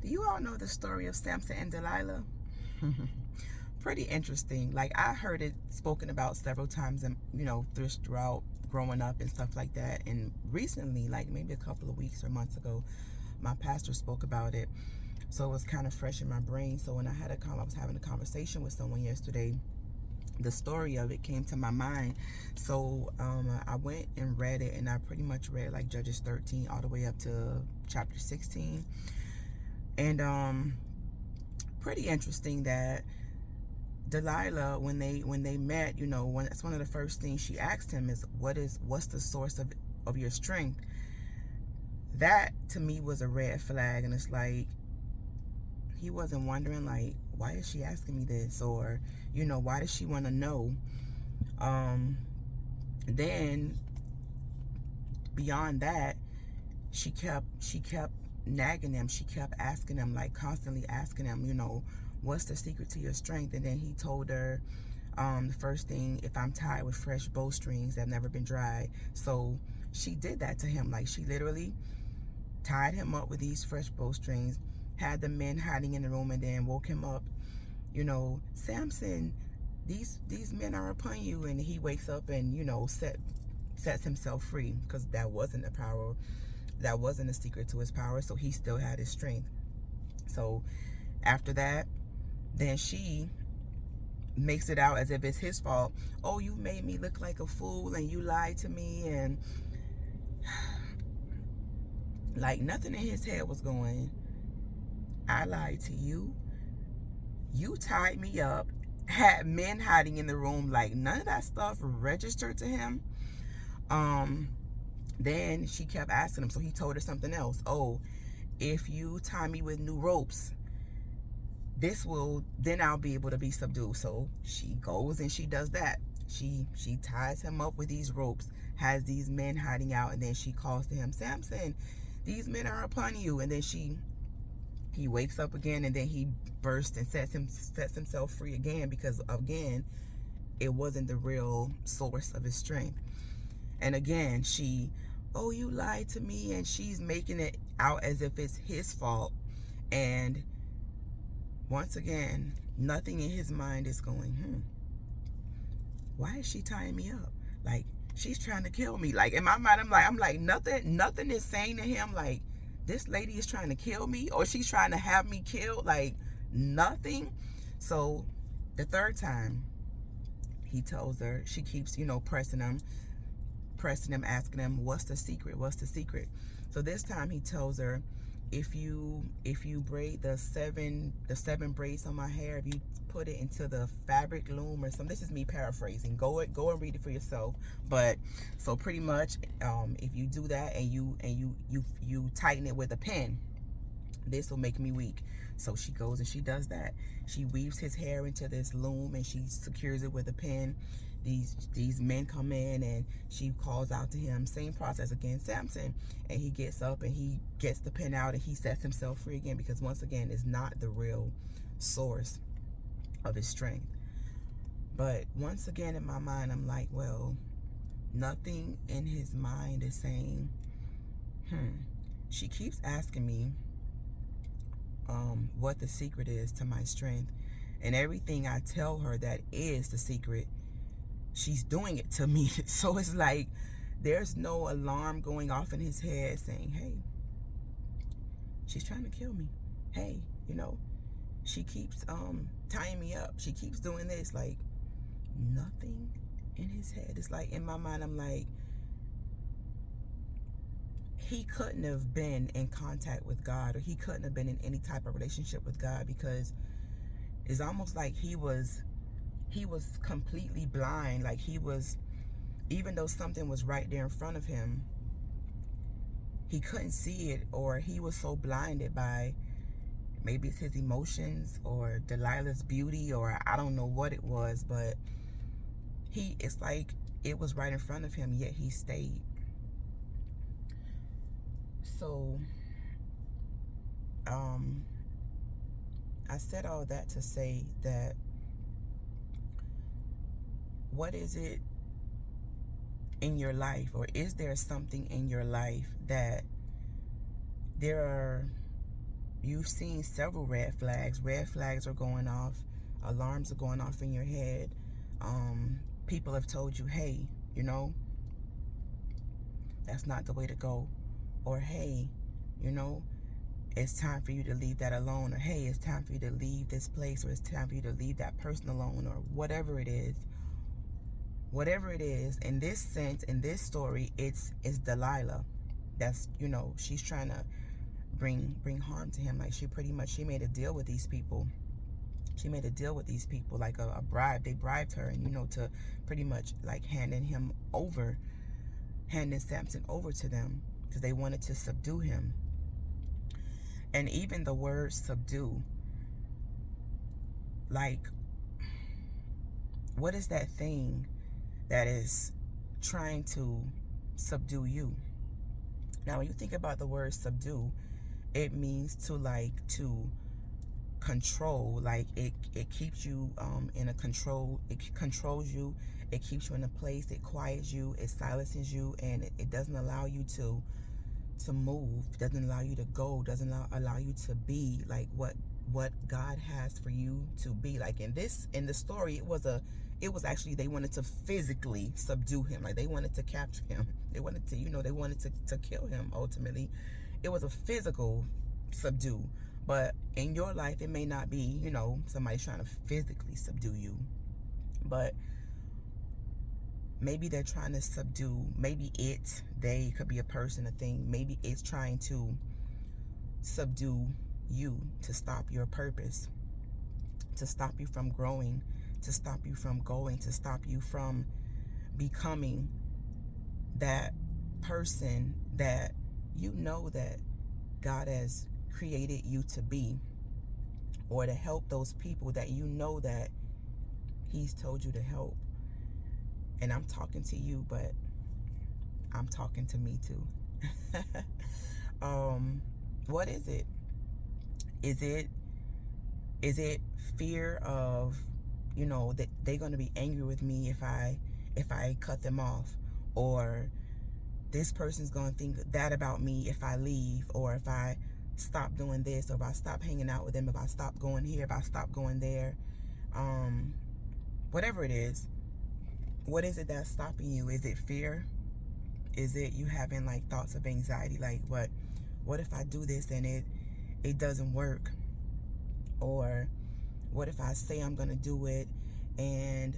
Do you all know the story of Samson and Delilah? Pretty interesting. Like, I heard it spoken about several times, and throughout growing up and stuff like that. And recently, like maybe a couple of weeks or months ago, my pastor spoke about it. So it was kind of fresh in my brain. So when I was having a conversation with someone yesterday, the story of it came to my mind. So I went and read it, and I pretty much read like Judges 13 all the way up to chapter 16. And pretty interesting that Delilah, when they met, that's one of the first things she asked him is, what's the source of your strength? That to me was a red flag. And it's like, he wasn't wondering like, why is she asking me this? Or, why does she want to know? Then beyond that, she kept nagging him. She kept asking him, like constantly asking him, what's the secret to your strength? And then he told her, the first thing, if I'm tied with fresh bowstrings that have never been dried. So she did that to him. Like, she literally tied him up with these fresh bowstrings, had the men hiding in the room, and then woke him up. Samson, these men are upon you. And he wakes up and, sets himself free, because that wasn't the power. That wasn't a secret to his power. So he still had his strength. So after that, then she makes it out as if it's his fault. Oh, you made me look like a fool, and you lied to me. And like, nothing in his head was going, I lied to you. You tied me up, had men hiding in the room. Like, none of that stuff registered to him. Then she kept asking him. So he told her something else. Oh, if you tie me with new ropes, then I'll be able to be subdued. So she goes and she does that. She ties him up with these ropes, has these men hiding out, and then she calls to him, Samson, these men are upon you. And then he wakes up again, and then he bursts and sets himself free again, because again, it wasn't the real source of his strength. And again, oh, you lied to me, and she's making it out as if it's his fault. And once again, nothing in his mind is going, why is she tying me up? Like, she's trying to kill me. Like, in my mind, I'm like, nothing is saying to him, like, this lady is trying to kill me, or she's trying to have me killed. Like, nothing. So the third time, he tells her, she keeps, pressing him, asking him, what's the secret? What's the secret? So this time he tells her, if you braid the seven braids on my hair, if you put it into the fabric loom or something. This is me paraphrasing. Go and read it for yourself. But so pretty much, if you do that and you tighten it with a pin, this will make me weak. So she goes and she does that. She weaves his hair into this loom and she secures it with a pin. These men come in and she calls out to him. Same process again, Samson. And he gets up and he gets the pin out and he sets himself free again, because once again, it's not the real source of his strength. But once again, in my mind, I'm like, well, nothing in his mind is saying, she keeps asking me what the secret is to my strength. And everything I tell her that is the secret, she's doing it to me. So it's like, there's no alarm going off in his head saying, hey, she's trying to kill me. Hey, she keeps tying me up. She keeps doing this. Like, nothing in his head. It's like, in my mind, I'm like, he couldn't have been in contact with God, or he couldn't have been in any type of relationship with God, because it's almost like he was completely blind. Like, even though something was right there in front of him, he couldn't see it, or he was so blinded by, maybe it's his emotions or Delilah's beauty, or I don't know what it was, but it's like it was right in front of him, yet he stayed. So I said all that to say that, what is it in your life, or is there something in your life that there are you've seen several red flags. Red flags are going off. Alarms are going off in your head. People have told you, hey, you know, that's not the way to go. Or, hey, you know, it's time for you to leave that alone. Or, hey, it's time for you to leave this place. Or it's time for you to leave that person alone. Or whatever it is. Whatever it is, in this sense, in this story, it's Delilah. That's, you know, she's trying to bring harm to him. Like, she made a deal with these people. She made a deal with these people, like a bribe. They bribed her, and, you know, to pretty much like handing Samson over to them, because they wanted to subdue him. And even the word subdue, like, what is that thing that is trying to subdue you? Now, when you think about the word subdue, it means to control. Like, it keeps you in a control. It controls you. It keeps you in a place. It quiets you. It silences you, and it doesn't allow you to move. Doesn't allow you to go. Doesn't allow you to be like what God has for you to be. Like in the story, it was actually, they wanted to physically subdue him. Like, they wanted to capture him. They wanted to, they wanted to kill him ultimately. It was a physical subdue. But in your life, it may not be, somebody trying to physically subdue you. But maybe they're trying to subdue, they could be a person, a thing. Maybe it's trying to subdue you, to stop your purpose, to stop you from growing, to stop you from going, to stop you from becoming that person that that God has created you to be, or to help those people that that He's told you to help. And I'm talking to you, but I'm talking to me too. What is it? Is it fear of, that they're going to be angry with me if I cut them off, or this person's going to think that about me if I leave, or if I stop doing this, or if I stop hanging out with them, if I stop going here, if I stop going there, whatever it is. What is it that's stopping you? Is it fear? Is it you having like thoughts of anxiety, like what if I do this and it doesn't work? Or what if I say I'm gonna do it and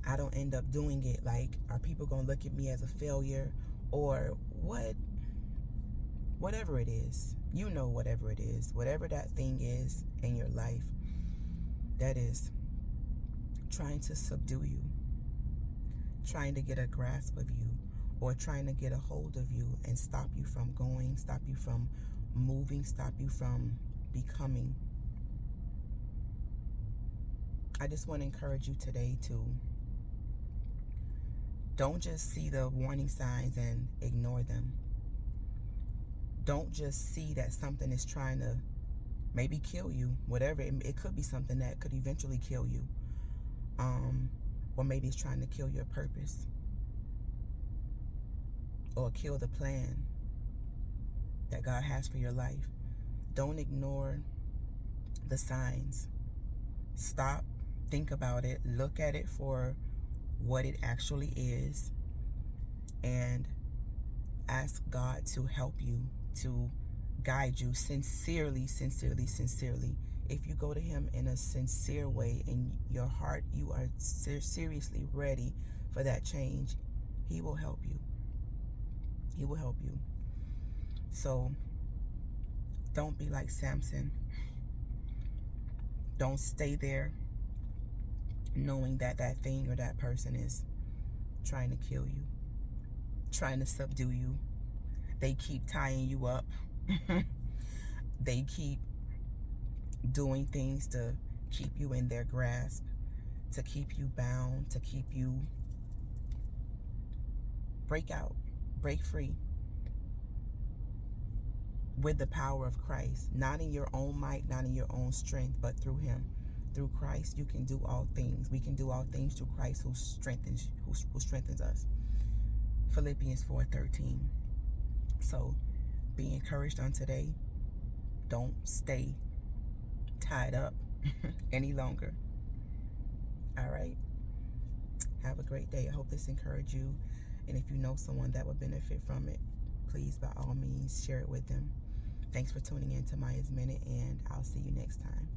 I don't end up doing it? Like, are people gonna look at me as a failure? Or whatever it is, whatever it is, whatever that thing is in your life that is trying to subdue you, trying to get a grasp of you, or trying to get a hold of you and stop you from going, stop you from moving, stop you from becoming. I just want to encourage you today to don't just see the warning signs and ignore them. Don't just see that something is trying to maybe kill you, whatever. It could be something that could eventually kill you. Or maybe it's trying to kill your purpose, or kill the plan that God has for your life. Don't ignore the signs. Stop, think about it, look at it for what it actually is, and ask God to help you, to guide you sincerely. If you go to Him in a sincere way, in your heart, you are seriously ready for that change, He will help you. He will help you. So don't be like Samson. Don't stay there knowing that that thing or that person is trying to kill you, trying to subdue you. They keep tying you up. They keep doing things to keep you in their grasp, to keep you bound, to keep you break out, break free with the power of Christ, not in your own might, not in your own strength, but through Him. Through Christ, you can do all things. We can do all things through Christ who strengthens us. Philippians 4:13. So be encouraged on today. Don't stay tied up any longer. All right. Have a great day. I hope this encouraged you. And if you know someone that would benefit from it, please, by all means, share it with them. Thanks for tuning in to Maya's Minute, and I'll see you next time.